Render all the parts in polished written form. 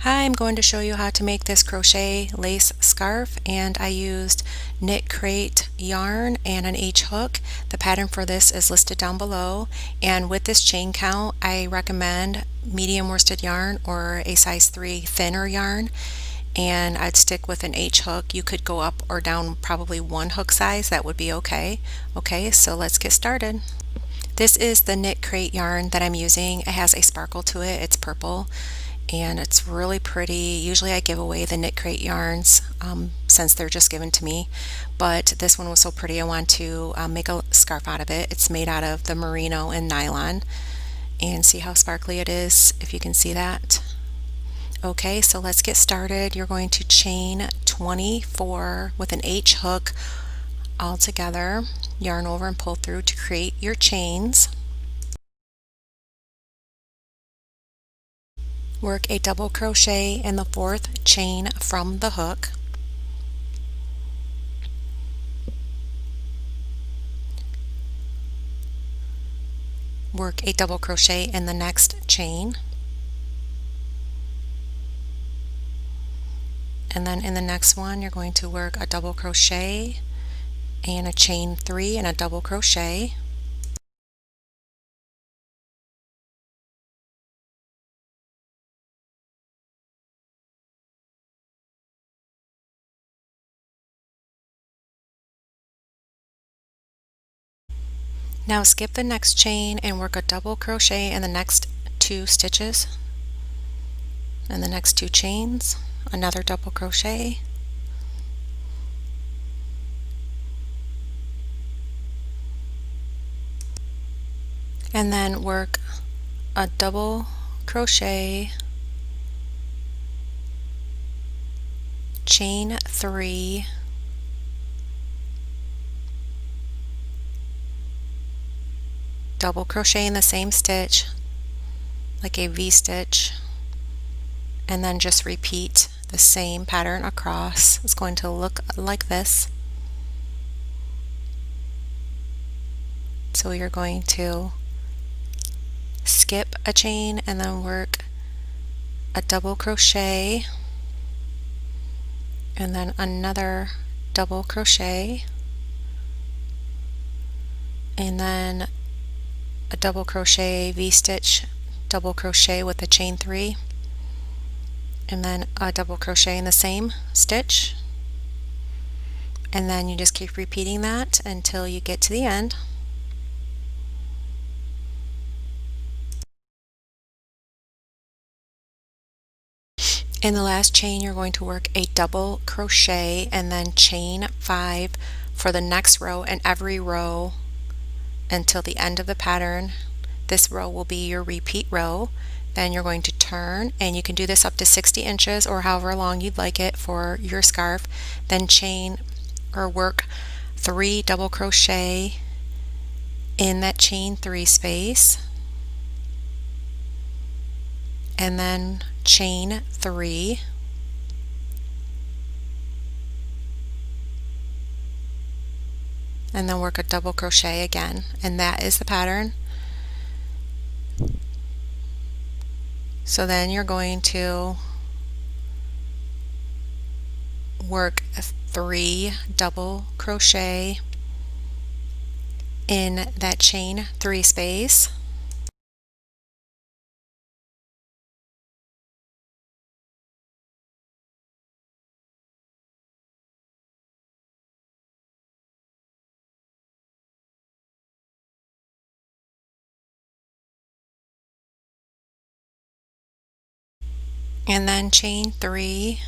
Hi, I'm going to show you how to make this crochet lace scarf, and I used knit crate yarn and an H hook. The pattern for this is listed down below, and with this chain count I recommend medium worsted yarn or a size 3 thinner yarn, and I'd stick with an H hook. You could go up or down probably one hook size, that would be okay. Okay, so let's get started. This is the knit crate yarn that I'm using. It has a sparkle to it. It's purple and it's really pretty. Usually I give away the knit crate yarns since they're just given to me, but this one was so pretty I want to make a scarf out of it. It's made out of the merino and nylon, and see how sparkly it is, if you can see that. Okay, so let's get started. You're going to chain 24 with an H hook all together, yarn over and pull through to create your chains. Work a double crochet in the fourth chain from the hook. Work a double crochet in the next chain, and then in the next one you're going to work a double crochet and a chain 3 and a double crochet. Now skip the next chain and work a double crochet in the next 2 stitches, and the next 2 chains, another double crochet, and then work a double crochet, chain 3, double crochet in the same stitch like a V-stitch, and then just repeat the same pattern across. It's going to look like this. So you're going to skip a chain and then work a double crochet and then another double crochet and then a double crochet, V-stitch, double crochet with a chain 3, and then a double crochet in the same stitch, and then you just keep repeating that until you get to the end. In the last chain you're going to work a double crochet and then chain 5 for the next row and every row until the end of the pattern. This row will be your repeat row. Then you're going to turn, and you can do this up to 60 inches or however long you'd like it for your scarf. Then chain or work 3 double crochet in that chain 3 space, and then chain 3, and then work a double crochet again, and that is the pattern. So then you're going to work 3 double crochet in that chain 3 space, and then chain 3,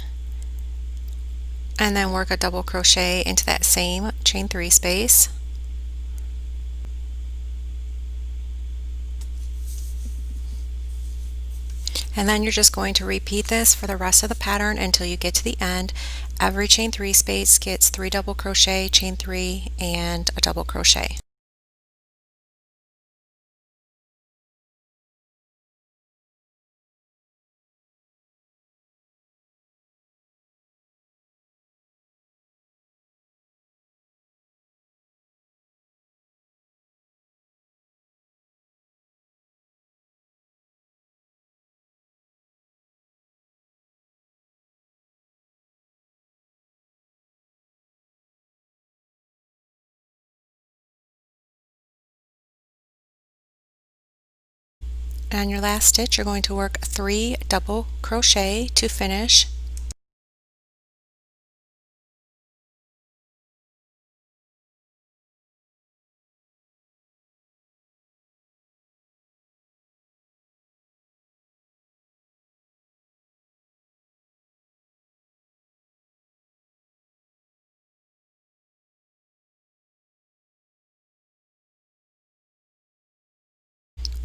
and then work a double crochet into that same chain 3 space, and then you're just going to repeat this for the rest of the pattern until you get to the end. Every chain 3 space gets 3 double crochet, chain 3, and a double crochet. on your last stitch, you're going to work 3 double crochet to finish.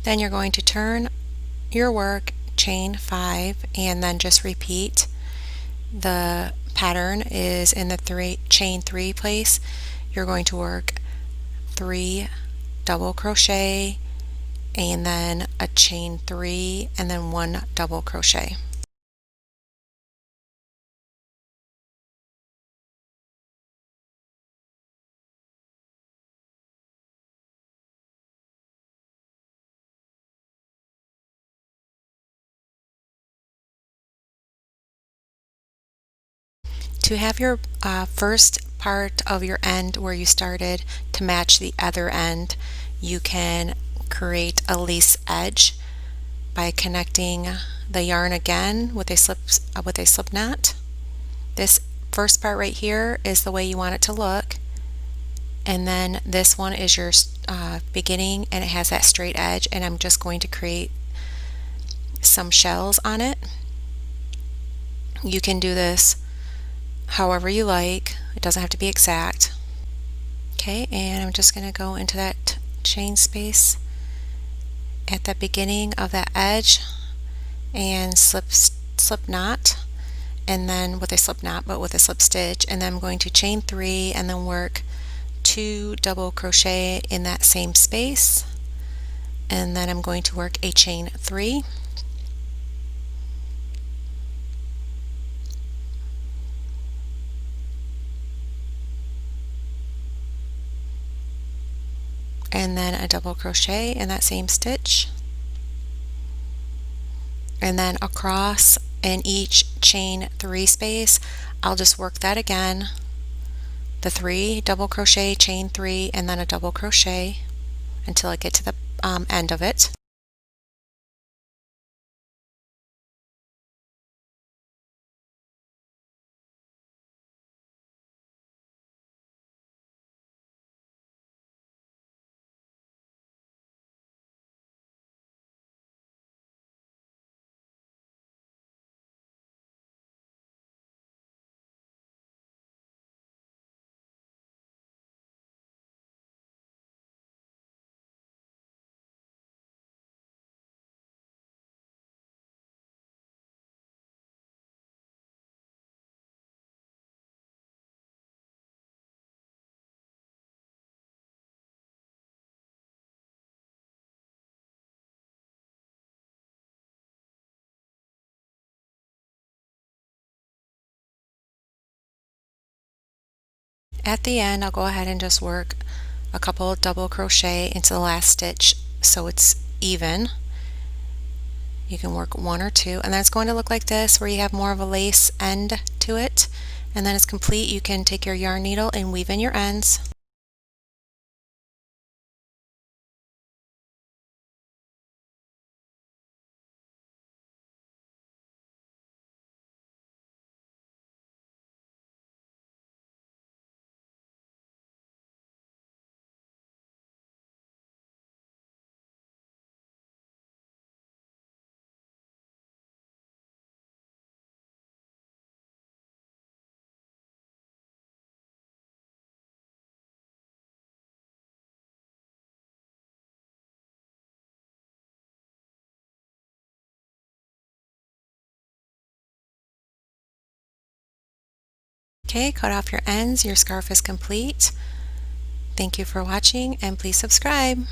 Then you're going to turn your work, chain 5, and then just repeat. The pattern is in the chain 3 place. You're going to work 3 double crochet and then a chain 3 and then 1 double crochet. To have your first part of your end where you started to match the other end, you can create a lace edge by connecting the yarn again with a slip knot. This first part right here is the way you want it to look, and then this one is your beginning, and it has that straight edge, and I'm just going to create some shells on it. You can do this however you like. It doesn't have to be exact. Okay, and I'm just going to go into that chain space at the beginning of that edge and slip knot, and then with a slip knot but with a slip stitch, and then I'm going to chain 3 and then work 2 double crochet in that same space, and then I'm going to work a chain 3. And then a double crochet in that same stitch, and then across in each chain 3 space I'll just work that again, the 3 double crochet, chain 3, and then a double crochet until I get to the end of it. At the end, I'll go ahead and just work a couple double crochet into the last stitch so it's even. You can work 1 or 2, and then it's going to look like this, where you have more of a lace end to it, and then it's complete. You can take your yarn needle and weave in your ends. Okay, cut off your ends. Your scarf is complete. Thank you for watching, and please subscribe.